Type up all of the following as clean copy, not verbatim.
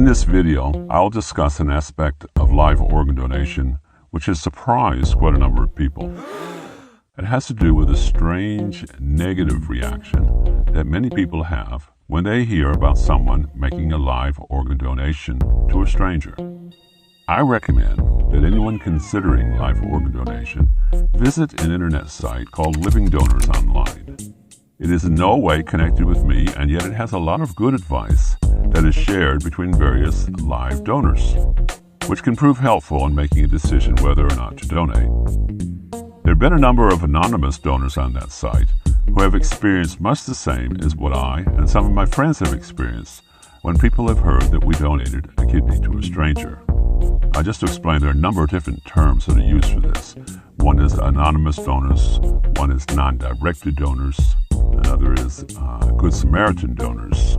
In this video, I'll discuss an aspect of live organ donation which has surprised quite a number of people. It has to do with a strange negative reaction that many people have when they hear about someone making a live organ donation to a stranger. I recommend that anyone considering live organ donation visit an internet site called Living Donors Online. It is in no way connected with me, and yet it has a lot of good advice that is shared between various live donors, which can prove helpful in making a decision whether or not to donate. There have been a number of anonymous donors on that site who have experienced much the same as what I and some of my friends have experienced when people have heard that we donated a kidney to a stranger. Just to explain, there are a number of different terms that are used for this. One is anonymous donors, one is non-directed donors, another is Good Samaritan donors.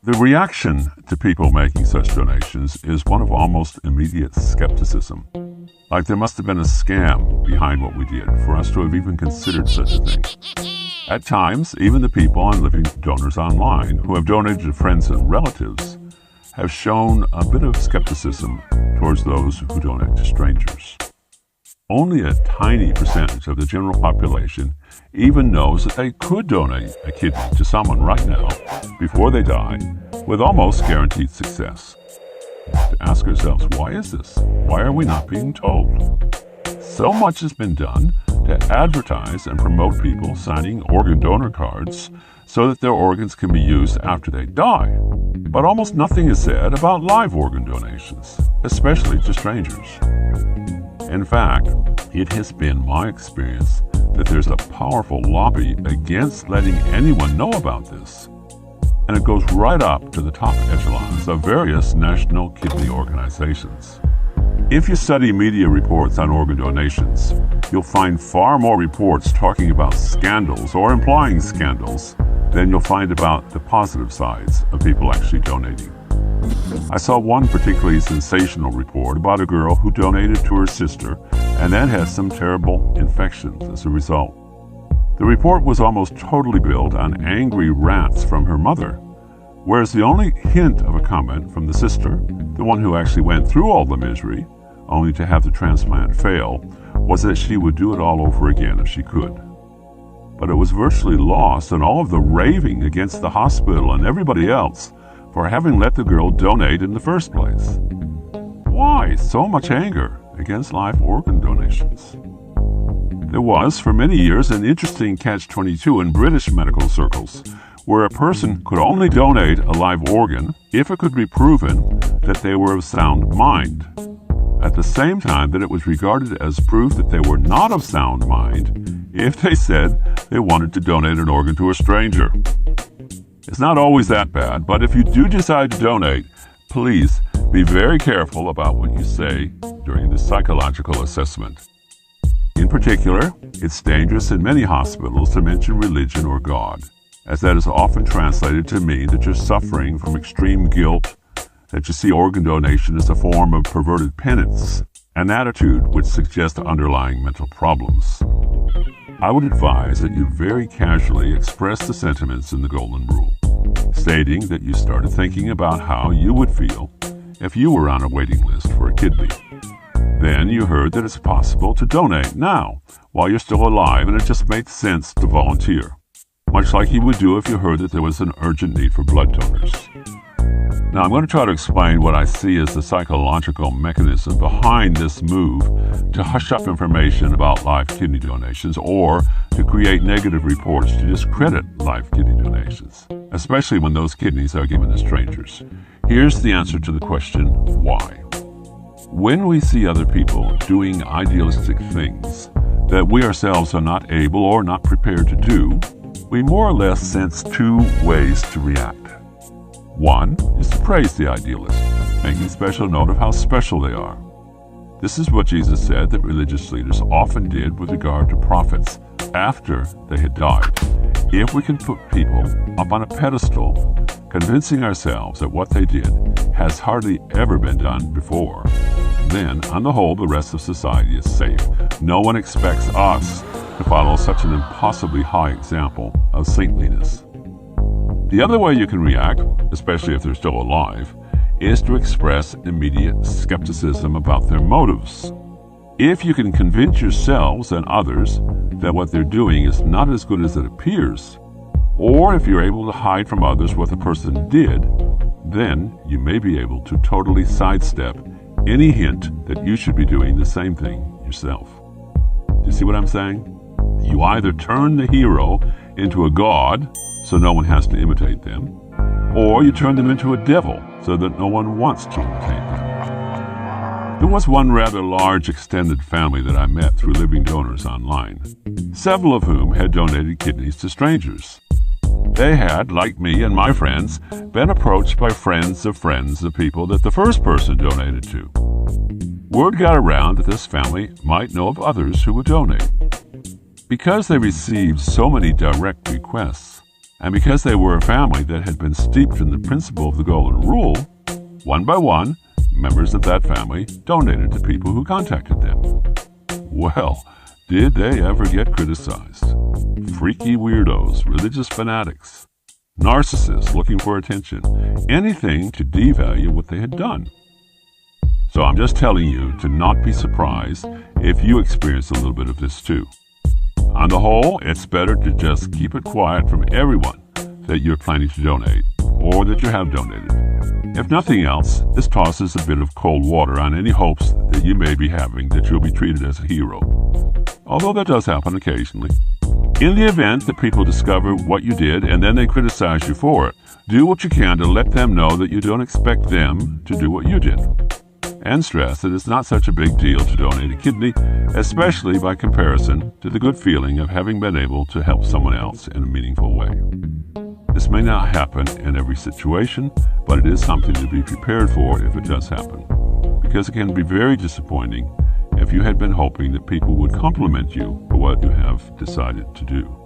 The reaction to people making such donations is one of almost immediate skepticism. Like there must have been a scam behind what we did for us to have even considered such a thing. At times, even the people on Living Donors Online who have donated to friends and relatives have shown a bit of skepticism towards those who donate to strangers. Only a tiny percentage of the general population even knows that they could donate a kidney to someone right now before they die with almost guaranteed success. To ask ourselves, why is this? Why are we not being told? So much has been done to advertise and promote people signing organ donor cards so that their organs can be used after they die. But almost nothing is said about live organ donations, especially to strangers. In fact, it has been my experience that there's a powerful lobby against letting anyone know about this. And it goes right up to the top echelons of various national kidney organizations. If you study media reports on organ donations, you'll find far more reports talking about scandals or implying scandals than you'll find about the positive sides of people actually donating. I saw one particularly sensational report about a girl who donated to her sister and then had some terrible infections as a result. The report was almost totally built on angry rants from her mother, whereas the only hint of a comment from the sister, the one who actually went through all the misery, only to have the transplant fail, was that she would do it all over again if she could. But it was virtually lost in all of the raving against the hospital and everybody else for having let the girl donate in the first place. Why so much anger against live organ donations? There was, for many years, an interesting catch-22 in British medical circles, where a person could only donate a live organ if it could be proven that they were of sound mind, at the same time that it was regarded as proof that they were not of sound mind if they said they wanted to donate an organ to a stranger. It's not always that bad, but if you do decide to donate, please be very careful about what you say during the psychological assessment. In particular, it's dangerous in many hospitals to mention religion or God, as that is often translated to mean that you're suffering from extreme guilt, that you see organ donation as a form of perverted penance, an attitude which suggests underlying mental problems. I would advise that you very casually express the sentiments in the Golden Rule, stating that you started thinking about how you would feel if you were on a waiting list for a kidney. Then you heard that it's possible to donate now, while you're still alive, and it just made sense to volunteer, much like you would do if you heard that there was an urgent need for blood donors. Now, I'm going to try to explain what I see as the psychological mechanism behind this move to hush up information about live kidney donations or to create negative reports to discredit live kidney donations, especially when those kidneys are given to strangers. Here's the answer to the question, why? When we see other people doing idealistic things that we ourselves are not able or not prepared to do, we more or less sense two ways to react. One is to praise the idealist, making special note of how special they are. This is what Jesus said that religious leaders often did with regard to prophets after they had died. If we can put people up on a pedestal, convincing ourselves that what they did has hardly ever been done before, then, on the whole, the rest of society is safe. No one expects us to follow such an impossibly high example of saintliness. The other way you can react, especially if they're still alive, is to express immediate skepticism about their motives. If you can convince yourselves and others that what they're doing is not as good as it appears, or if you're able to hide from others what the person did, then you may be able to totally sidestep any hint that you should be doing the same thing yourself. Do you see what I'm saying? You either turn the hero into a god so no one has to imitate them, or you turn them into a devil so that no one wants to imitate them. There was one rather large extended family that I met through living donors online, several of whom had donated kidneys to strangers. They had, like me and my friends, been approached by friends of people that the first person donated to. Word got around that this family might know of others who would donate. Because they received so many direct requests, and because they were a family that had been steeped in the principle of the Golden Rule, one by one, members of that family donated to people who contacted them. Well, did they ever get criticized? Freaky weirdos, religious fanatics, narcissists looking for attention, anything to devalue what they had done. So I'm just telling you to not be surprised if you experience a little bit of this too. On the whole, it's better to just keep it quiet from everyone that you're planning to donate or that you have donated. If nothing else, this tosses a bit of cold water on any hopes that you may be having that you'll be treated as a hero. Although that does happen occasionally. In the event that people discover what you did and then they criticize you for it, do what you can to let them know that you don't expect them to do what you did. And stress that it's not such a big deal to donate a kidney, especially by comparison to the good feeling of having been able to help someone else in a meaningful way. This may not happen in every situation, but it is something to be prepared for if it does happen, because it can be very disappointing if you had been hoping that people would compliment you for what you have decided to do.